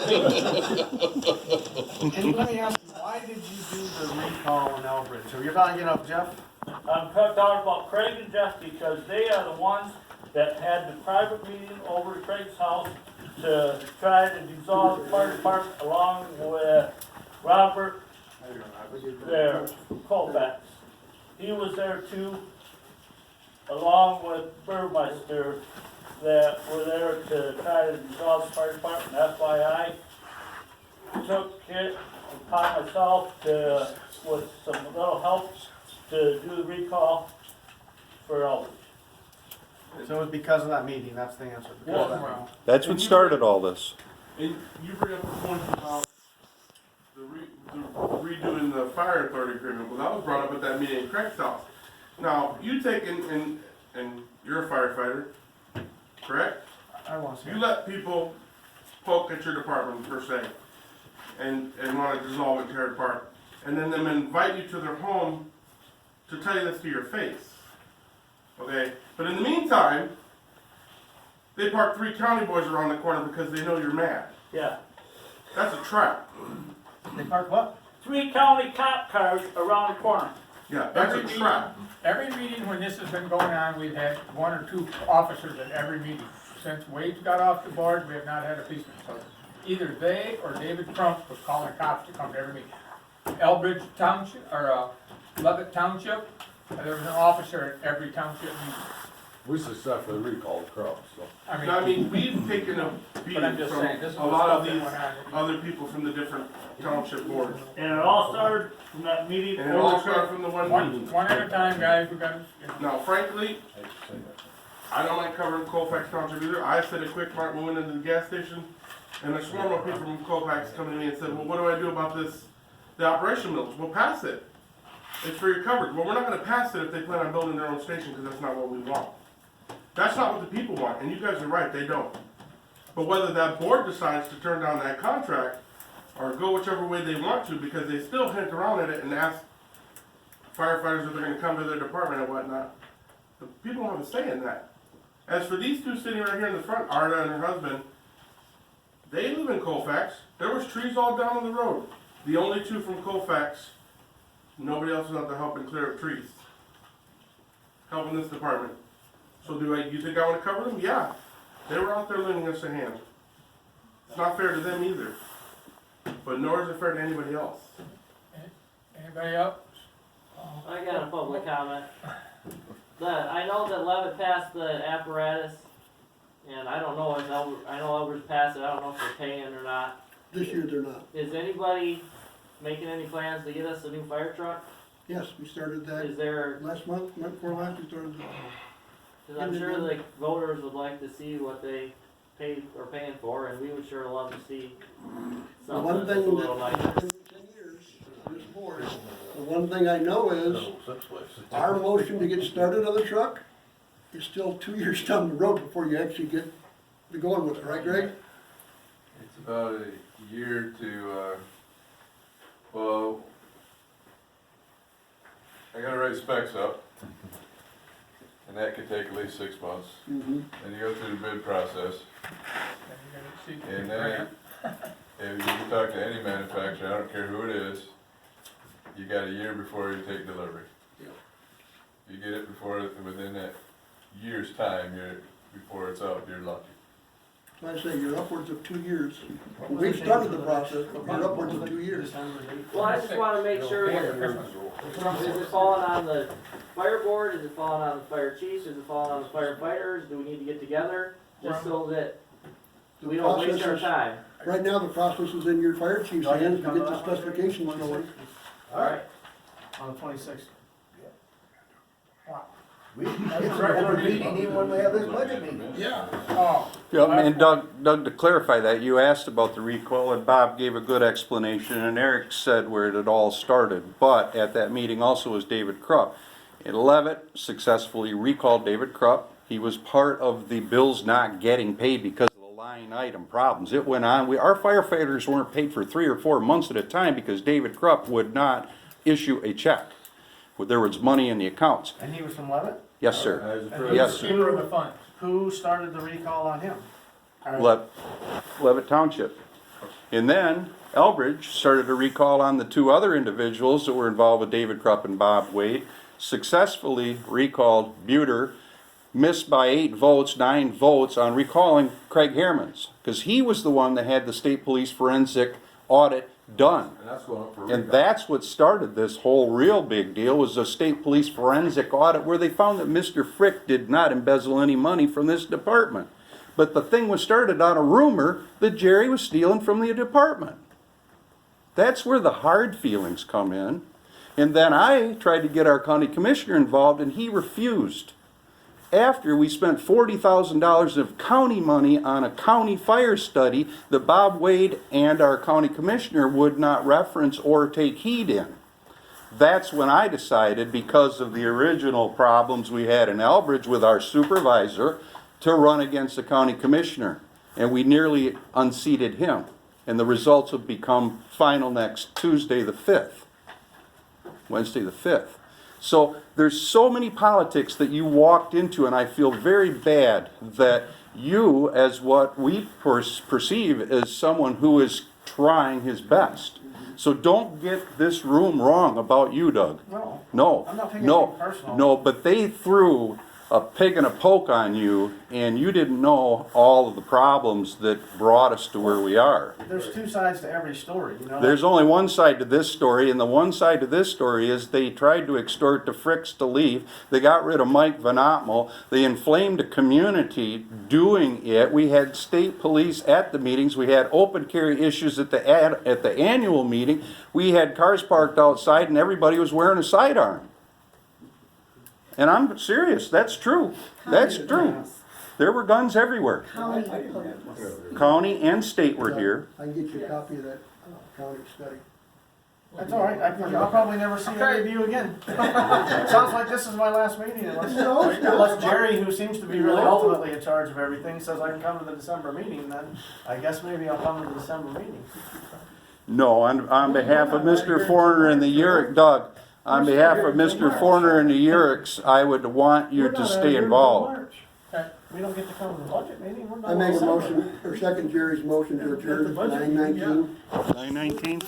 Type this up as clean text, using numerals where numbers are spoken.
And let me ask you, why did you do the recall in Elbridge? So you're talking of Jeff? I'm talking about Craig and Jeff because they are the ones that had the private meeting over at Craig's house to try to dissolve the fire department along with Robert, their Colfax. He was there too, along with Burmeister, that were there to try to dissolve the fire department. That's why I took it upon myself to, with some little help, to do the recall for Elbridge. So it was because of that meeting, that's the answer. Because of that meeting. That's what started all this. And you bring up the point about the redoing the fire authority agreement. Well, that was brought up at that meeting in Craig's house. Now, you take and you're a firefighter, correct? I want to see. You let people poke at your department per se, and want to dissolve it, tear it apart, and then them invite you to their home to tell you this to your face. Okay? But in the meantime, they park 3 county boys around the corner because they know you're mad. Yeah. That's a trap. They parked what? 3 county cop cars around the corner. Yeah, that's a trap. Every meeting when this has been going on, we've had 1 or 2 officers at every meeting. Since Wade's got off the board, we have not had a policeman. So either they or David Crump was calling cops to come to every meeting. Elbridge Township, or Levitt Township, there was an officer at every township meeting. We successfully recalled Crump, so. I mean, we've taken a beating I'm just from saying, this is a the lot of stuff that these went on. other people from the different township boards. And it all started from that meeting. And it all started from the one meeting. One at a time, guys, we got, Now, frankly, I don't like covering Colfax Township either. I said a quick mark, we went into the gas station, and a swarm of people from Colfax come to me and said, well, what do I do about this, the operation mills? Well, pass it. It's for your coverage. Well, we're not gonna pass it if they plan on building their own station, because that's not what we want. That's not what the people want, and you guys are right, they don't. But whether that board decides to turn down that contract, or go whichever way they want to, because they still hint around at it and ask firefighters if they're gonna come to their department and whatnot, the people don't have a say in that. As for these 2 sitting right here in the front, Arda and her husband, they live in Colfax. There was trees all down on the road. The only 2 from Colfax, nobody else was out there helping clear up trees. Helping this department. So you think I want to cover them? Yeah. They were out there lending us a hand. It's not fair to them either. But nor is it fair to anybody else. anybody else? I got a public comment. I know that Levitt passed the apparatus, and I don't know if I know Elbridge passed it, I don't know if they're paying or not. This year they're not. Is anybody making any plans to get us a new fire truck? Yes, we started that Is there, last month, month before last, we started. cause I'm sure the voters would like to see what they are paying for, and we would sure love to see The one something that's thing a little that, nicer. in 10 years, this board, the one thing I know is, our motion to get started on the truck is still 2 years down the road before you actually get to going with it, right, Greg? It's about a year to, well, I gotta write specs up, and that could take at least 6 months. Mm-hmm. Then you go through the bid process, and then if you talk to any manufacturer, I don't care who it is, you got a year before you take delivery. Yeah. You get it within that year's time, before it's up, you're lucky. So I say you're upwards of 2 years. We've started the process, but we're upwards of 2 years. Well, I just wanna make sure that, is it falling on the fire board, is it falling on the fire chiefs, is it falling on the firefighters, do we need to get together? Just so that The we don't waste process our is- time. Right now, the process is in your fire chief's hands to get the specifications going. Alright. On the 26th. It's a regular meeting, even when we have this budget meeting. Yeah. Oh, Yeah, and Doug, to clarify that, you asked about the recall, and Bob gave a good explanation, and Eric said where it had all started. But at that meeting also was David Krupp. And Levitt successfully recalled David Krupp. He was part of the bills not getting paid because of the line item problems. It went on. Our firefighters weren't paid for 3 or 4 months at a time because David Krupp would not issue a check. There was money in the accounts. And he was from Levitt? Yes, sir. And Yes, who- keeper of the funds. Who started the recall on him? Or- Levitt Township. And then Elbridge started a recall on the two other individuals that were involved with David Krupp and Bob Wade, successfully recalled Buter, missed by 8 votes, 9 votes on recalling Craig Hermans, because he was the one that had the state police forensic audit done. And that's going up for And recall. that's what started this whole real big deal, was a state police forensic audit where they found that Mr. Frick did not embezzle any money from this department. But the thing was started on a rumor that Jerry was stealing from the department. That's where the hard feelings come in. And then I tried to get our county commissioner involved, and he refused. After we spent $40,000 of county money on a county fire study that Bob Wade and our county commissioner would not reference or take heed in. That's when I decided, because of the original problems we had in Elbridge with our supervisor, to run against the county commissioner. And we nearly unseated him. And the results have become final next Tuesday the 5th. Wednesday the 5th. So there's so many politics that you walked into, and I feel very bad that you, as what we perceive as someone who is trying his best. So don't get this room wrong about you, Doug. No. No, I'm not taking no, anything personal. no, but they threw a pig and a poke on you, and you didn't know all of the problems that brought us to where we are. There's two sides to every story, you know? There's only one side to this story, and the one side to this story is they tried to extort the Fricks to leave. They got rid of Mike Van Ottmal. They inflamed the community doing it. We had state police at the meetings. We had open carry issues at the annual meeting. We had cars parked outside, and everybody was wearing a sidearm. And I'm serious, that's true. That's true. There were guns everywhere. County and state were here. I can get you a copy of that county study. That's all right, I'll probably never see any of you again. Sounds like this is my last meeting, unless Jerry, who seems to be really ultimately in charge of everything, says I can come to the December meeting, then I guess maybe I'll come to the December meeting. No, on behalf of Mr. Forner and the Uric, Doug, on behalf of Mr. Forner and the Urics, I would want you to stay involved. We don't get to come to the budget meeting, we're I not. make a motion, or second Jerry's motion to adjourn at 9:19. 9:19?